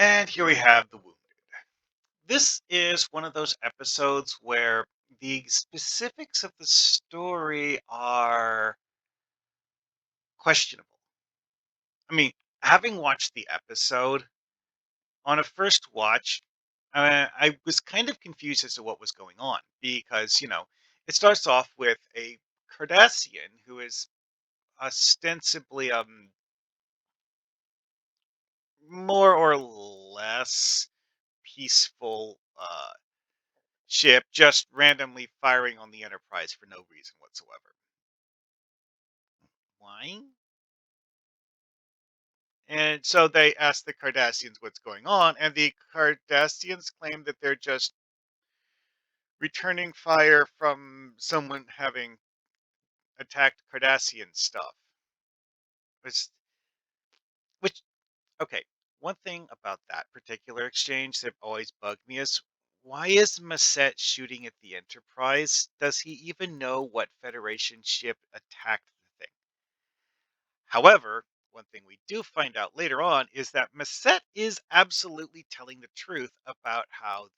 And here we have The Wounded. This is one of those episodes where the specifics of the story are questionable. I mean, having watched the episode, on a first watch, I was kind of confused as to what was going on because, it starts off with a Cardassian who is ostensibly more or less peaceful ship just randomly firing on the Enterprise for no reason whatsoever. Why? And so they ask the Cardassians what's going on, and the Cardassians claim that they're just returning fire from someone having attacked Cardassian stuff. Which, which okay, one thing about that particular exchange that always bugged me is why is Masset shooting at the Enterprise? Does he even know what Federation ship attacked the thing? However, one thing we do find out later on is that Masset is absolutely telling the truth about how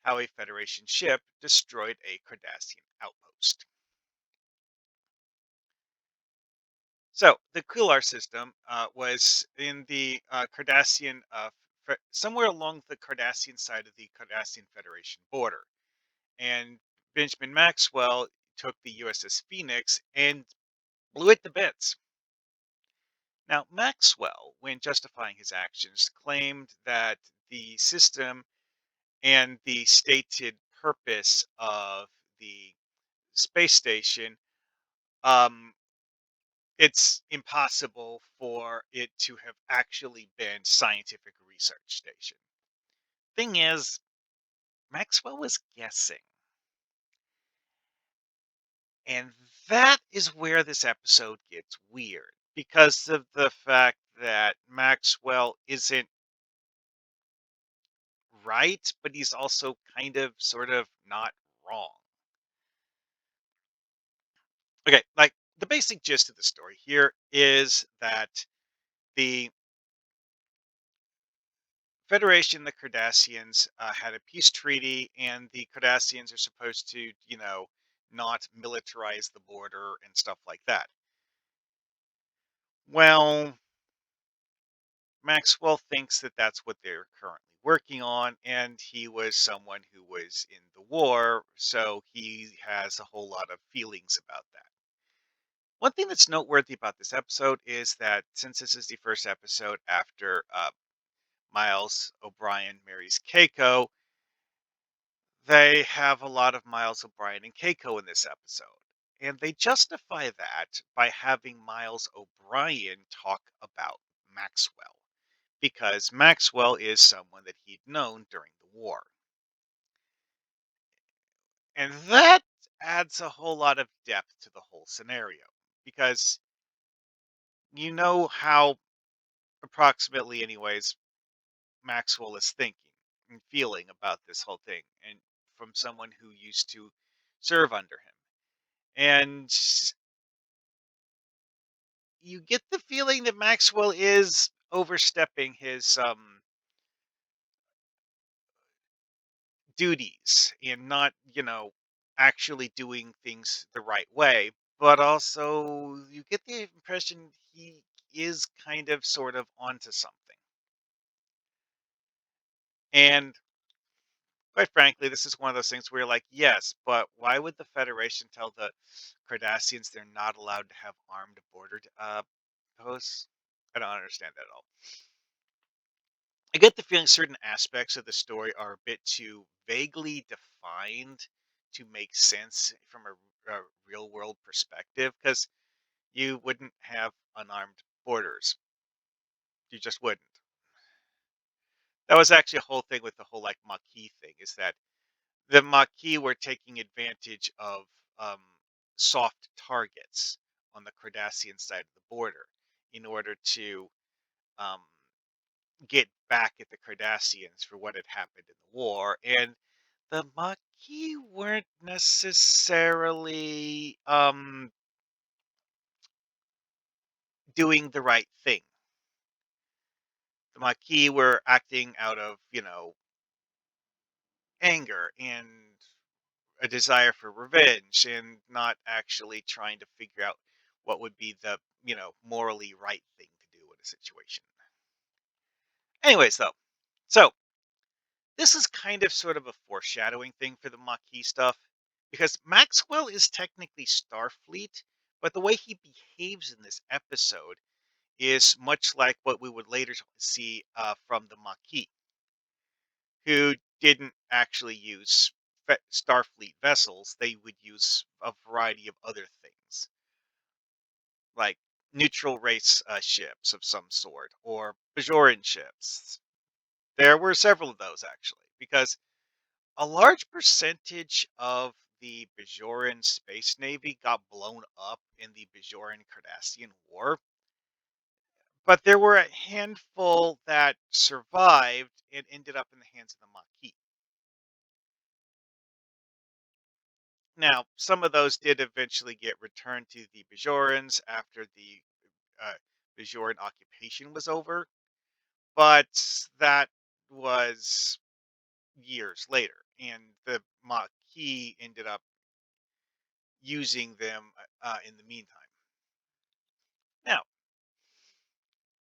a Federation ship destroyed a Cardassian outpost. So the Kular system was in the Cardassian, somewhere along the Cardassian side of the Cardassian Federation border, and Benjamin Maxwell took the USS Phoenix and blew it to bits. Now, Maxwell, when justifying his actions, claimed that the system and the stated purpose of the space station, um, it's impossible for it to have actually been scientific research station. Thing is, Maxwell was guessing. And that is where this episode gets weird because of the fact that Maxwell isn't right, but he's also kind of sort of not wrong. Okay, like the basic gist of the story here is that the Federation, the Cardassians, had a peace treaty, and the Cardassians are supposed to, not militarize the border and stuff like that. Well, Maxwell thinks that that's what they're currently working on, and he was someone who was in the war, so he has a whole lot of feelings about that. One thing that's noteworthy about this episode is that since this is the first episode after Miles O'Brien marries Keiko, they have a lot of Miles O'Brien and Keiko in this episode. And they justify that by having Miles O'Brien talk about Maxwell, because Maxwell is someone that he'd known during the war. And that adds a whole lot of depth to the whole scenario, because you know how, approximately, anyways, Maxwell is thinking and feeling about this whole thing, and from someone who used to serve under him. And you get the feeling that Maxwell is overstepping his duties and not, actually doing things the right way. But also, you get the impression he is kind of sort of onto something. And quite frankly, this is one of those things where you're like, yes, but why would the Federation tell the Cardassians they're not allowed to have armed border posts? I don't understand that at all. I get the feeling certain aspects of the story are a bit too vaguely defined to make sense from a real world perspective, because you wouldn't have unarmed borders. You just wouldn't. That was actually a whole thing with the whole like Maquis thing, is that the Maquis were taking advantage of um, soft targets on the Cardassian side of the border in order to um, get back at the Cardassians for what had happened in the war. And the Maquis weren't necessarily doing the right thing. The Maquis were acting out of, anger and a desire for revenge and not actually trying to figure out what would be the, morally right thing to do in a situation. Anyways, though, so this is kind of sort of a foreshadowing thing for the Maquis stuff because Maxwell is technically Starfleet, but the way he behaves in this episode is much like what we would later see from the Maquis, who didn't actually use Starfleet vessels. They would use a variety of other things, like neutral race ships of some sort, or Bajoran ships. There were several of those, actually, because a large percentage of the Bajoran Space Navy got blown up in the Bajoran Cardassian War, but there were a handful that survived and ended up in the hands of the Maquis. Now, some of those did eventually get returned to the Bajorans after the uh, Bajoran occupation was over, but that was years later, and the Maquis ended up using them in the meantime. Now,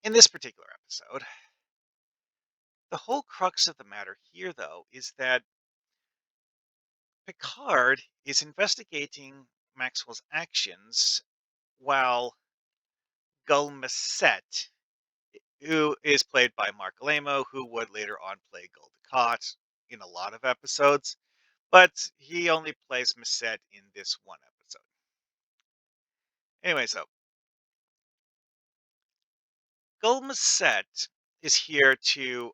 in this particular episode, the whole crux of the matter here, though, is that Picard is investigating Maxwell's actions while Gulmasset, who is played by Mark Lamo, who would later on play Gul Dukat in a lot of episodes, but he only plays Masset in this one episode. Anyway, so Gulmasset is here to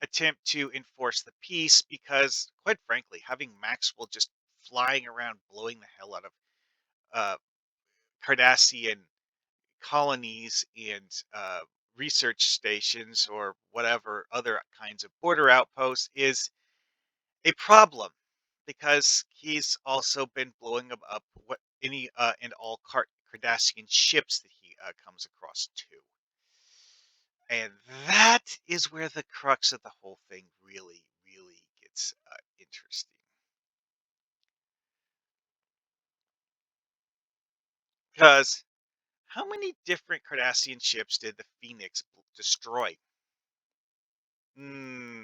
attempt to enforce the peace because, quite frankly, having Maxwell just flying around blowing the hell out of uh, Cardassian colonies and research stations or whatever other kinds of border outposts is a problem because he's also been blowing up what any and all Cardassian ships that he comes across too. And that is where the crux of the whole thing really, really gets interesting. Because how many different Cardassian ships did the Phoenix destroy? Hmm.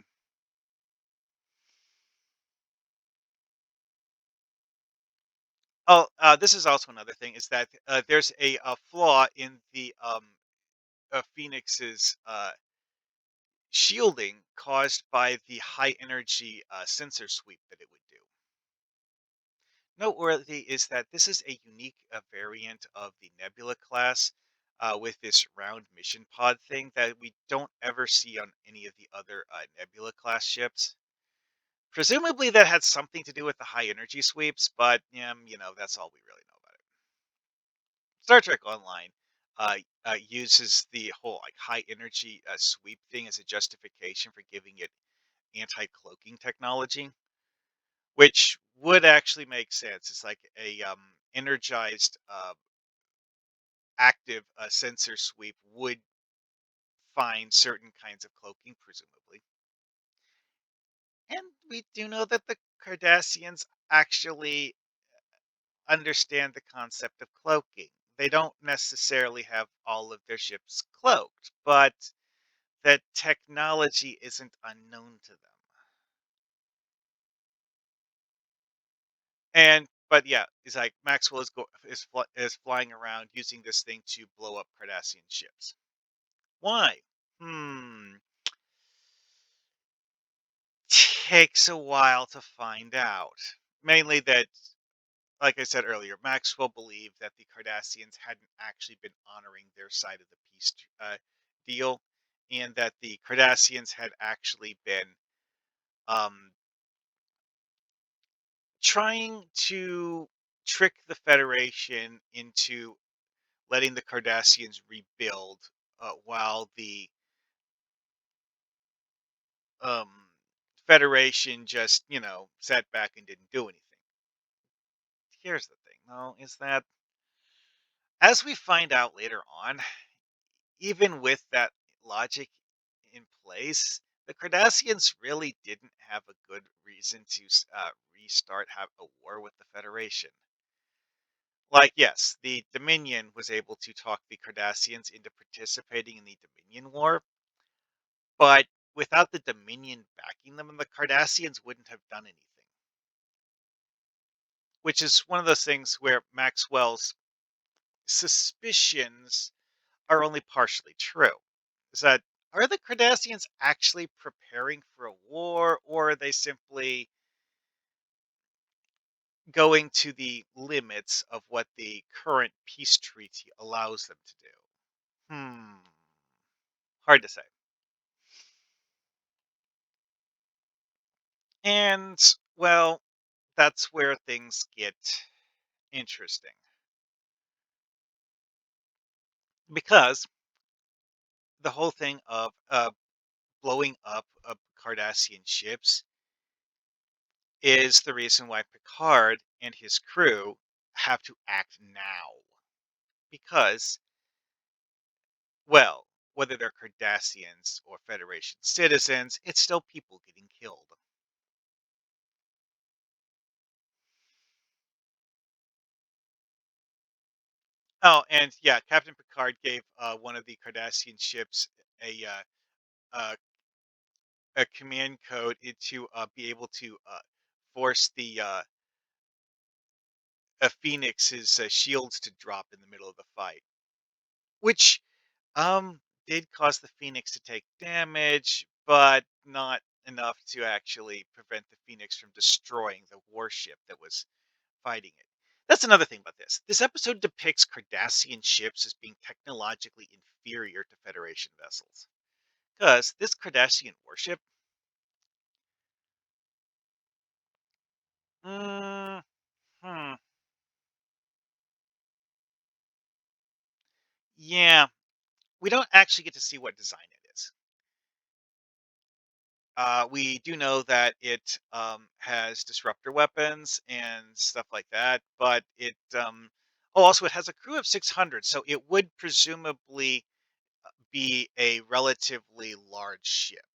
Oh, this is also another thing is that there's a flaw in the Phoenix's shielding caused by the high energy sensor sweep that it would do. Noteworthy is that this is a unique variant of the Nebula class with this round mission pod thing that we don't ever see on any of the other Nebula class ships. Presumably that had something to do with the high energy sweeps, but yeah, that's all we really know about it. Star Trek Online uses the whole like high energy sweep thing as a justification for giving it anti cloaking technology, which would actually make sense. It's like a energized active sensor sweep would find certain kinds of cloaking, presumably. And we do know that the Cardassians actually understand the concept of cloaking. They don't necessarily have all of their ships cloaked, but that technology isn't unknown to them. And but yeah, it's like Maxwell is flying around using this thing to blow up Cardassian ships. Why? Hmm. Takes a while to find out. Mainly that, like I said earlier, Maxwell believed that the Cardassians hadn't actually been honoring their side of the peace deal, and that the Cardassians had actually been um, trying to trick the Federation into letting the Cardassians rebuild while the um, Federation just, sat back and didn't do anything. Here's the thing, though, is that as we find out later on, even with that logic, in place, the Cardassians really didn't have a good reason to restart have a war with the Federation. Like, yes, the Dominion was able to talk the Cardassians into participating in the Dominion War, but without the Dominion backing them, the Cardassians wouldn't have done anything. Which is one of those things where Maxwell's suspicions are only partially true. Is that are the Cardassians actually preparing for a war, or are they simply going to the limits of what the current peace treaty allows them to do? Hmm. Hard to say. And, well, that's where things get interesting. Because the whole thing of blowing up of Cardassian ships is the reason why Picard and his crew have to act now. Because, well, whether they're Cardassians or Federation citizens, it's still people getting killed. Oh, and yeah, Captain Picard gave one of the Cardassian ships a uh, uh, a command code to be able to force the Phoenix's shields to drop in the middle of the fight, which did cause the Phoenix to take damage, but not enough to actually prevent the Phoenix from destroying the warship that was fighting it. That's another thing about this. This episode depicts Cardassian ships as being technologically inferior to Federation vessels. Because this Cardassian warship, mm, hmm, yeah, we don't actually get to see what design it is. We do know that it has disruptor weapons and stuff like that, but oh, also it has a crew of 600, so it would presumably be a relatively large ship.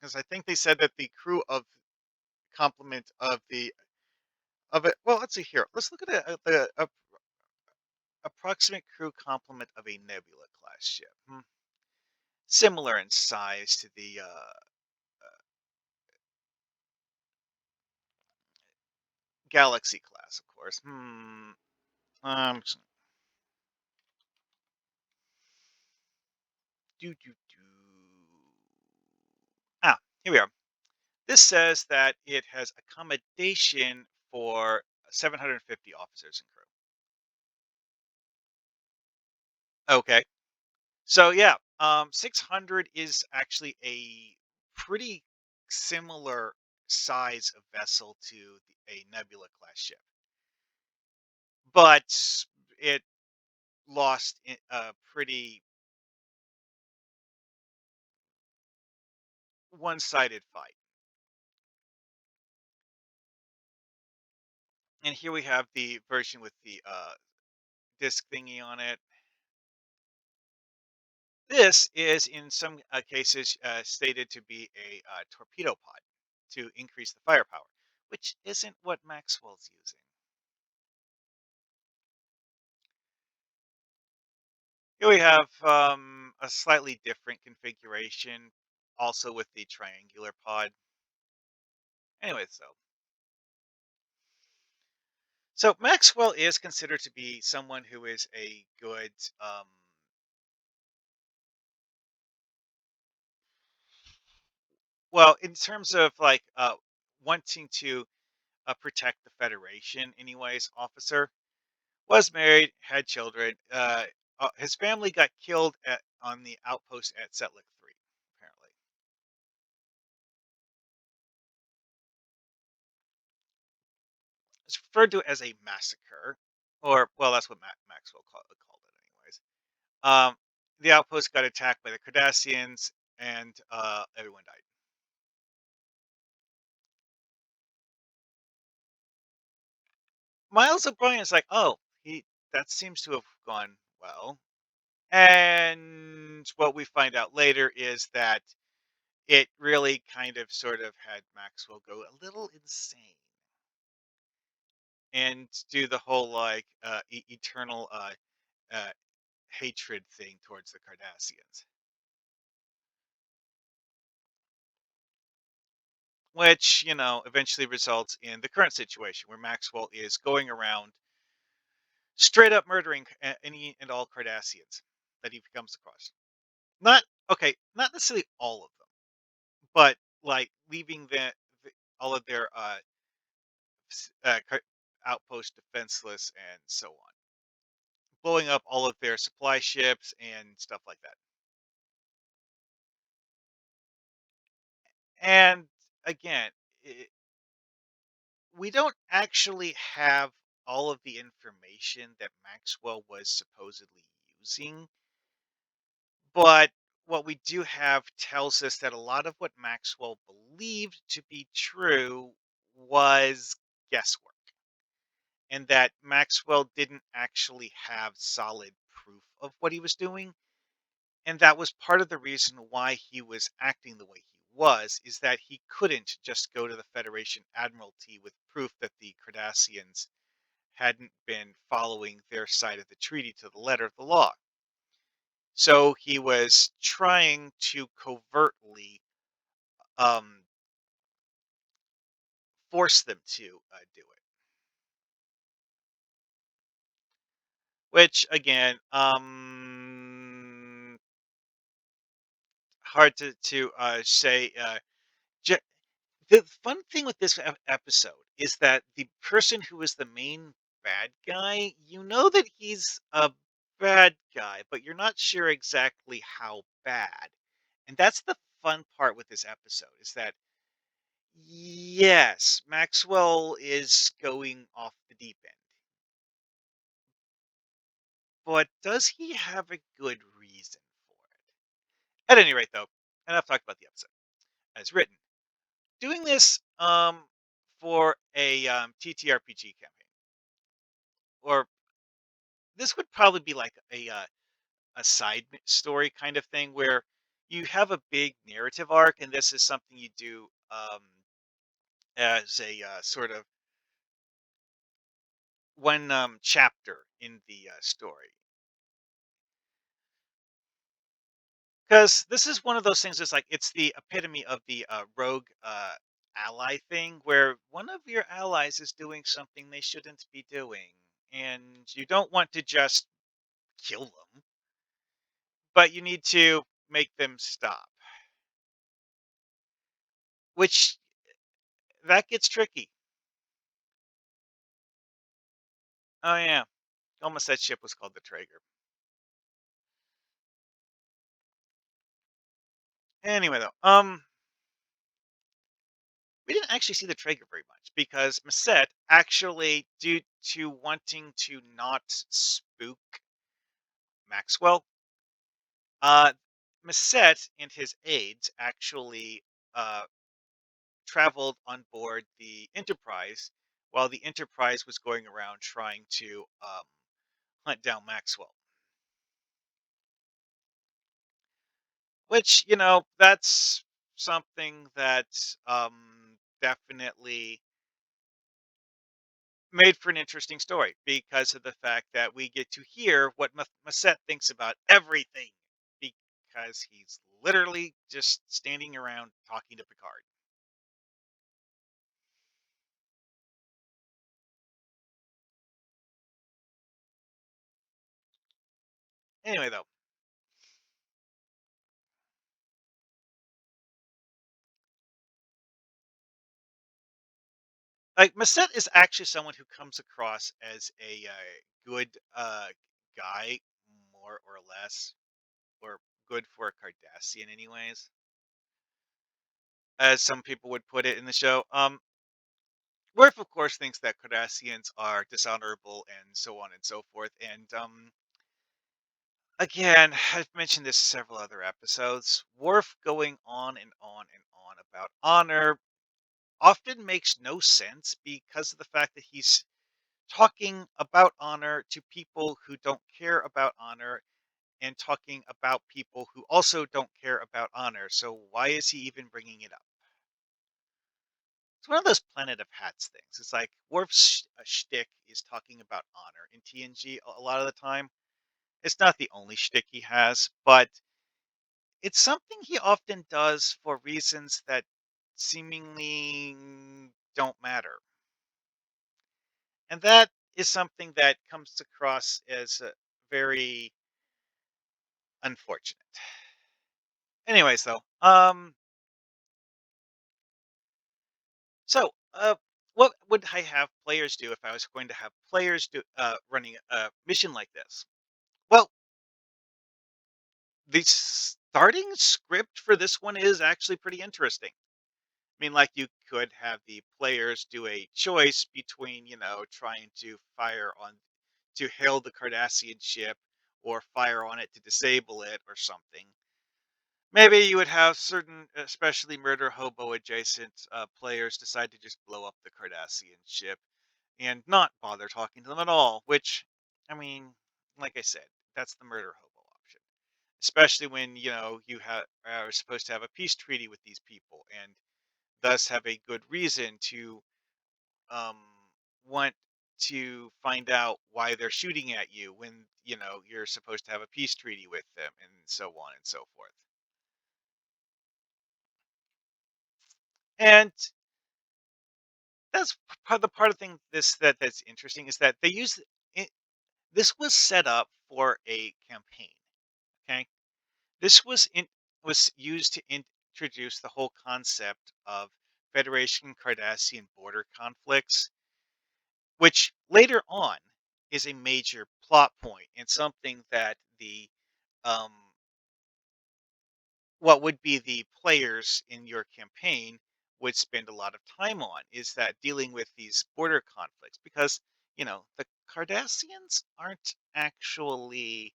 Because I think they said that the crew of complement of it. Well, let's see here. Let's look at the approximate crew complement of a Nebula class ship. Similar in size to the Galaxy class, of course. Um, do do do. Here we are. This says that it has accommodation for 750 officers and crew. Okay. So yeah, 600 is actually a pretty similar size of vessel to a Nebula class ship, but it lost a pretty one-sided fight. And here we have the version with the disc thingy on it. This is, in some cases, stated to be a torpedo pod to increase the firepower, which isn't what Maxwell's using. Here we have a slightly different configuration, also with the triangular pod. Anyway, so Maxwell is considered to be someone who is a good, well, in terms of like wanting to protect the Federation, anyways, officer. Was married, had children. His family got killed on the outpost at Setlik 3, apparently. It's referred to as a massacre, or, well, that's what Maxwell called it, anyways. Um, the outpost got attacked by the Cardassians, and everyone died. Miles O'Brien's like, oh, that seems to have gone well. And what we find out later is that it really kind of sort of had Maxwell go a little insane and do the whole like eternal uh, hatred thing towards the Cardassians, which, eventually results in the current situation where Maxwell is going around straight up murdering any and all Cardassians that he comes across. Not okay, not necessarily all of them, but like leaving all of their outposts defenseless and so on, blowing up all of their supply ships and stuff like that. And again, we don't actually have all of the information that Maxwell was supposedly using, but what we do have tells us that a lot of what Maxwell believed to be true was guesswork, and that Maxwell didn't actually have solid proof of what he was doing. And that was part of the reason why he was acting the way he was, is that he couldn't just go to the Federation Admiralty with proof that the Cardassians hadn't been following their side of the treaty to the letter of the law. So he was trying to covertly um, force them to do it. Which, again, hard to say. The fun thing with this episode is that the person who is the main bad guy, you know that he's a bad guy, but you're not sure exactly how bad. And that's the fun part with this episode is that yes, Maxwell is going off the deep end, but does he have a good reason for it? At any rate, though, enough talk about the episode as written. Doing this for a TTRPG campaign, or this would probably be like a side story kind of thing where you have a big narrative arc, and this is something you do as a sort of one chapter in the story. Because this is one of those things that's like it's the epitome of the rogue ally thing, where one of your allies is doing something they shouldn't be doing, and you don't want to just kill them, but you need to make them stop. Which that gets tricky. Oh yeah, almost that ship was called the Traeger. Anyway, though, we didn't actually see the Traeger very much because Masset actually, due to wanting to not spook Maxwell, uh, Masset and his aides actually uh, traveled on board the Enterprise while the Enterprise was going around trying to hunt down Maxwell. Which, that's something that definitely made for an interesting story because of the fact that we get to hear what Masset thinks about everything because he's literally just standing around talking to Picard. Anyway, though, like Masset is actually someone who comes across as a good guy, more or less, or good for a Cardassian, anyways, as some people would put it in the show. Worf, of course, thinks that Cardassians are dishonorable and so on and so forth. And again, I've mentioned this several other episodes. Worf going on and on and on about honor often makes no sense because of the fact that he's talking about honor to people who don't care about honor. and talking about people who also don't care about honor. So why is he even bringing it up? It's one of those Planet of Hats things. It's like Worf's shtick is talking about honor in TNG a lot of the time. It's not the only shtick he has, but it's something he often does for reasons that seemingly don't matter. And that is something that comes across as very unfortunate. Anyways, though, so what would I have players do if I was going to have players do running a mission like this? Well, the starting script for this one is actually pretty interesting. I mean, like, you could have the players do a choice between, trying to fire on to hail the Cardassian ship or fire on it to disable it or something. Maybe you would have certain, especially murder hobo adjacent players decide to just blow up the Cardassian ship and not bother talking to them at all, which, I mean, like I said, that's the murder hobo option. Especially when, are supposed to have a peace treaty with these people and thus have a good reason to um, want to find out why they're shooting at you when you're supposed to have a peace treaty with them and so on and so forth. And that's part of the thing that's interesting is that they use it. This was set up for a campaign. Okay, this was used to introduce the whole concept of Federation Cardassian border conflicts, which later on is a major plot point and something that the um, what would be the players in your campaign would spend a lot of time on is that dealing with these border conflicts because the Cardassians aren't actually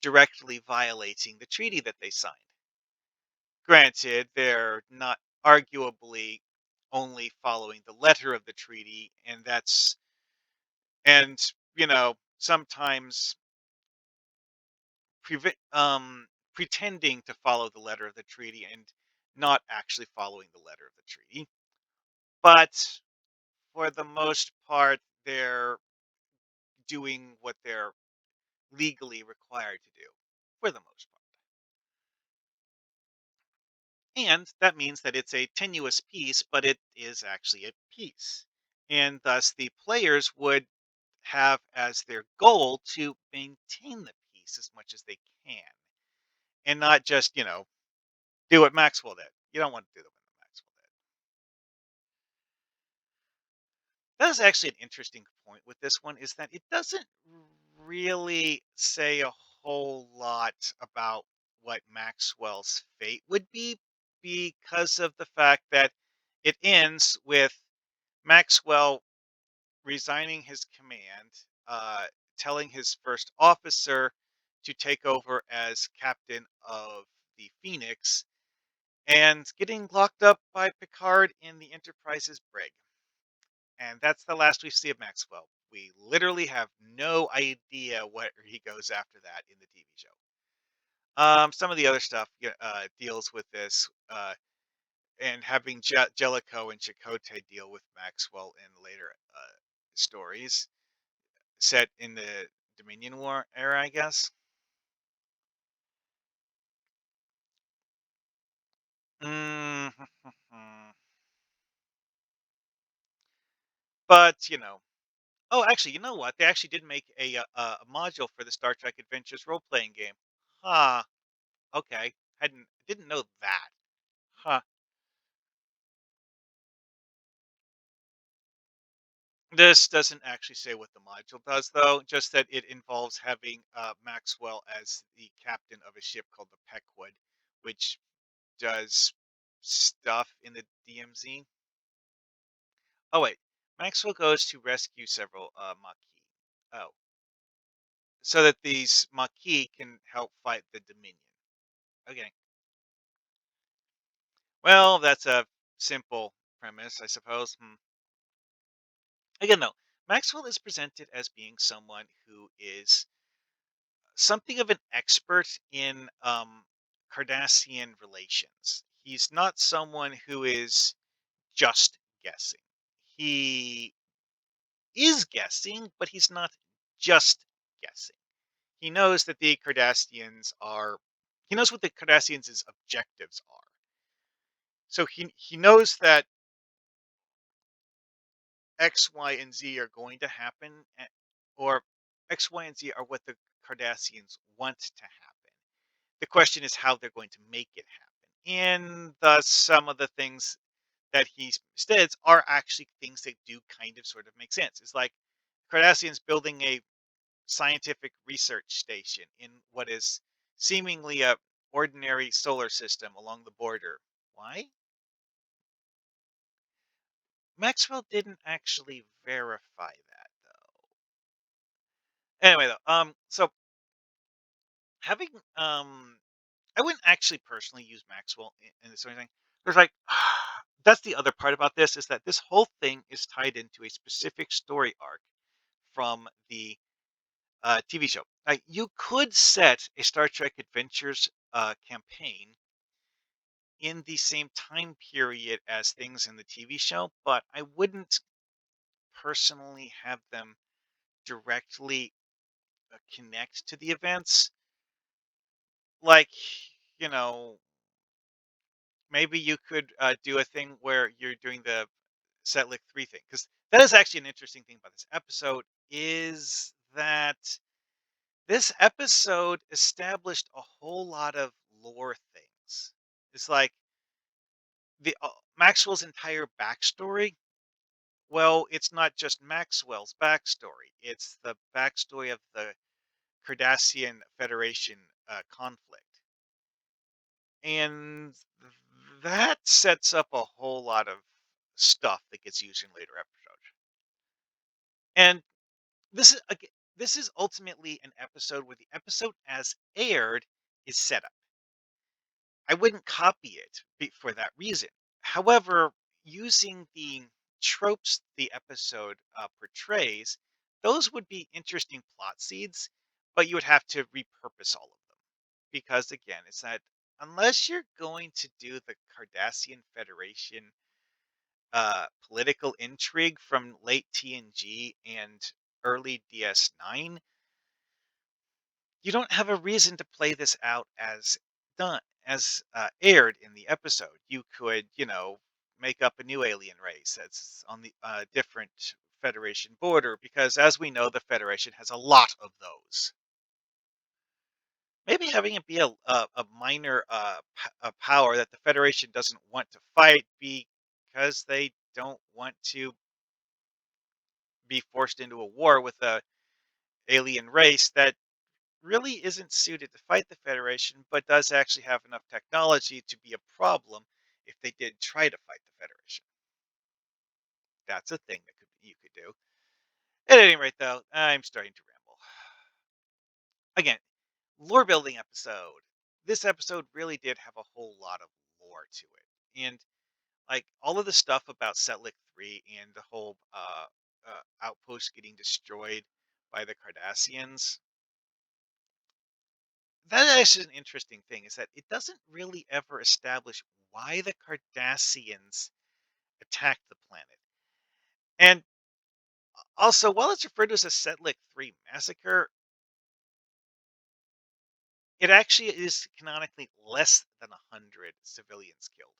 directly violating the treaty that they signed. Granted, they're not arguably only following the letter of the treaty, and sometimes pretending to follow the letter of the treaty and not actually following the letter of the treaty. But for the most part, they're doing what they're legally required to do, for the most part. And that means that it's a tenuous piece, but it is actually a piece. And thus, the players would have as their goal to maintain the peace as much as they can and not just, do what Maxwell did. You don't want to do what Maxwell did. That is actually an interesting point with this one is that it doesn't really say a whole lot about what Maxwell's fate would be because of the fact that it ends with Maxwell resigning his command, telling his first officer to take over as captain of the Phoenix, and getting locked up by Picard in the Enterprise's brig. And that's the last we see of Maxwell. We literally have no idea where he goes after that in the TV show. Some of the other stuff deals with this, and having Jellicoe and Chakotay deal with Maxwell in later stories set in the Dominion War era, I guess. Mm, but oh, actually, you know what? They actually did make a module for the Star Trek Adventures role playing game. Huh. Okay. Didn't know that. Huh. This doesn't actually say what the module does, though. Just that it involves having Maxwell as the captain of a ship called the Peckwood, which does stuff in the DMZ. Oh wait, Maxwell goes to rescue several Maquis. Oh, so that these Maquis can help fight the Dominion. Okay. Well, that's a simple premise, I suppose. Again, though, Maxwell is presented as being someone who is something of an expert in Cardassian relations. He's not someone who is just guessing. He is guessing, but he's not just guessing. He knows that the Cardassians are. He knows what the Cardassians' objectives are. So he knows that X, Y, and Z are going to happen, or X, Y, and Z are what the Cardassians want to happen. The question is how they're going to make it happen. And thus, some of the things that he states are actually things that do kind of sort of make sense. It's like Cardassians building a scientific research station in what is seemingly a ordinary solar system along the border. Why? Maxwell didn't actually verify that though. Anyway, though, so having I wouldn't actually personally use Maxwell in this or anything. There's like that's the other part about this is that this whole thing is tied into a specific story arc from the TV show. Like you could set a Star Trek Adventures campaign in the same time period as things in the TV show, but I wouldn't personally have them directly connect to the events. Like, you know, maybe you could do a thing where you're doing the Setlick 3 thing, because that is actually an interesting thing about this episode is that this episode established a whole lot of lore things. It's like the Maxwell's entire backstory. Well, it's not just Maxwell's backstory; it's the backstory of the Cardassian Federation conflict, and that sets up a whole lot of stuff that gets used in later episodes. And this is ultimately an episode where the episode as aired is set up. I wouldn't copy it for that reason. However, using the tropes the episode portrays, those would be interesting plot seeds, but you would have to repurpose all of them. Because again, it's that unless you're going to do the Cardassian Federation political intrigue from late TNG and early DS9, you don't have a reason to play this out as done as aired in the episode. You could, make up a new alien race that's on the different Federation border because, as we know, the Federation has a lot of those. Maybe having it be a minor a power that the Federation doesn't want to fight because they don't want to be forced into a war with a alien race that really isn't suited to fight the Federation, but does actually have enough technology to be a problem if they did try to fight the Federation. That's a thing that you could do. At any rate, though, I'm starting to ramble. Again, lore building episode. This episode really did have a whole lot of lore to it, and like all of the stuff about Setlick 3 and the whole outpost getting destroyed by the Cardassians. That is an interesting thing is that it doesn't really ever establish why the Cardassians attacked the planet. And also, while it's referred to as a Setlick 3 massacre, it actually is canonically less than 100 civilians killed.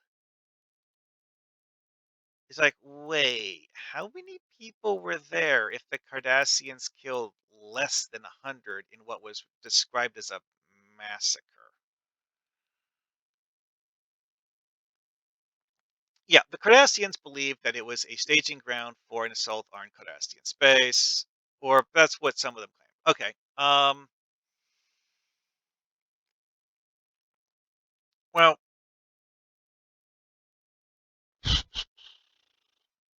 It's like, wait, how many people were there if the Cardassians killed less than 100 in what was described as a massacre? Yeah, the Cardassians believed that it was a staging ground for an assault on Cardassian space, or that's what some of them claim. Okay. Well,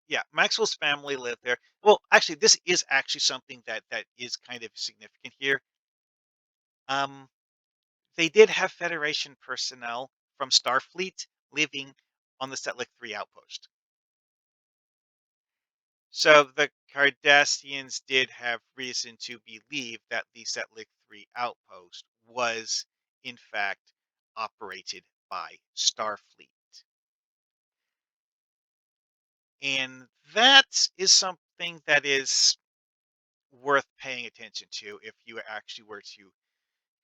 yeah, Maxwell's family lived there. Well, actually, this is actually something that is kind of significant here. Um, they did have Federation personnel from Starfleet living on the Setlik 3 outpost. So the Cardassians did have reason to believe that the Setlik 3 outpost was, in fact, operated by Starfleet. And that is something that is worth paying attention to if you actually were to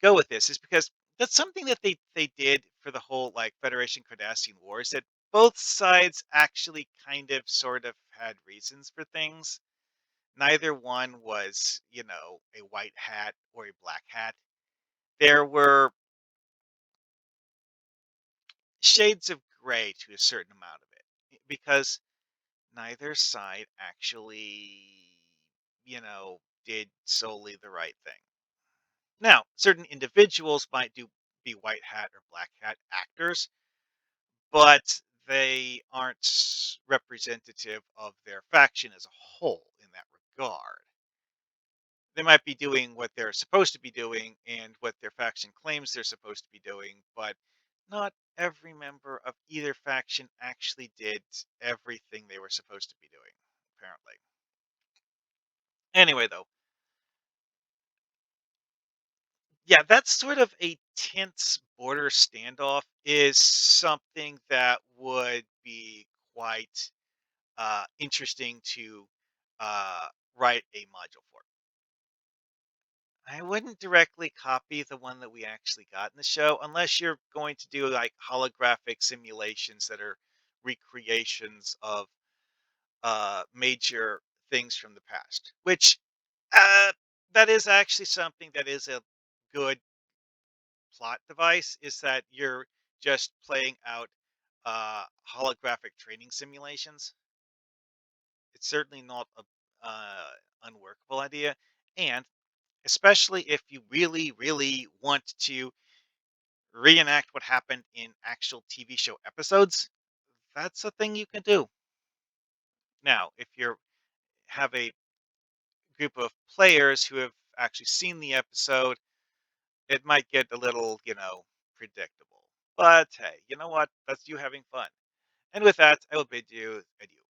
go with this, is because that's something that they did for the whole like Federation Cardassian Wars, that both sides actually kind of sort of had reasons for things. Neither one was, a white hat or a black hat. There were shades of gray to a certain amount of it because neither side actually, did solely the right thing. Now, certain individuals might be white hat or black hat actors, but they aren't representative of their faction as a whole in that regard. They might be doing what they're supposed to be doing and what their faction claims they're supposed to be doing, but not every member of either faction actually did everything they were supposed to be doing, apparently. Anyway, though, yeah, that sort of a tense border standoff is something that would be quite interesting to write a module for. I wouldn't directly copy the one that we actually got in the show unless you're going to do like holographic simulations that are recreations of major things from the past, which uh, that is actually something that is a good plot device, is that you're just playing out holographic training simulations. It's certainly not a unworkable idea, and especially if you really, really want to reenact what happened in actual TV show episodes, that's a thing you can do. Now, if you have a group of players who have actually seen the episode, it might get a little, predictable. But hey, you know what? That's you having fun. And with that, I will bid you adieu.